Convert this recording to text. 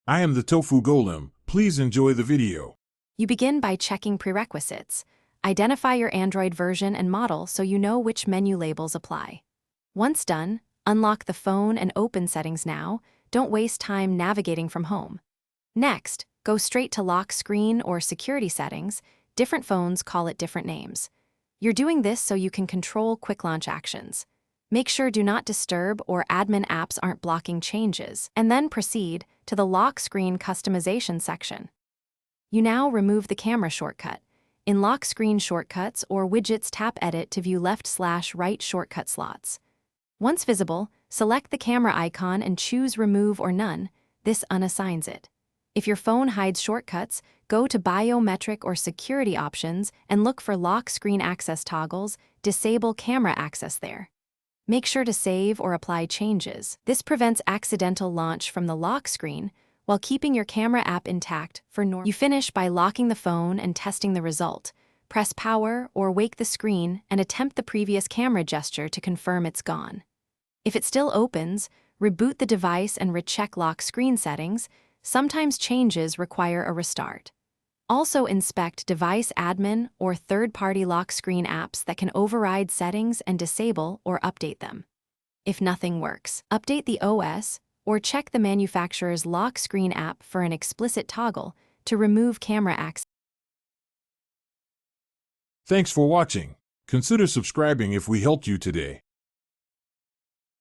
I am the Tofu Golem. Please enjoy the video. You begin by checking prerequisites. Identify your Android version and model so you know which menu labels apply. Once done, unlock the phone and open Settings now. Don't waste time navigating from home. Next, go straight to Lock Screen or Security Settings. Different phones call it different names. You're doing this so you can control quick launch actions. Make sure Do Not Disturb or admin apps aren't blocking changes, and then proceed to the Lock Screen Customization section. You now remove the camera shortcut. In Lock Screen Shortcuts or Widgets, tap Edit to view left/right shortcut slots. Once visible, select the camera icon and choose Remove or None. This unassigns it. If your phone hides shortcuts, go to Biometric or Security options and look for Lock Screen Access toggles. Disable camera access there. Make sure to save or apply changes. This prevents accidental launch from the lock screen while keeping your camera app intact for normal. You finish by locking the phone and testing the result. Press power or wake the screen and attempt the previous camera gesture to confirm it's gone. If it still opens, reboot the device and recheck lock screen settings. Sometimes changes require a restart. Also inspect device admin or third-party lock screen apps that can override settings and disable or update them. If nothing works, update the OS or check the manufacturer's lock screen app for an explicit toggle to remove camera access. Thanks for watching. Consider subscribing if we helped you today.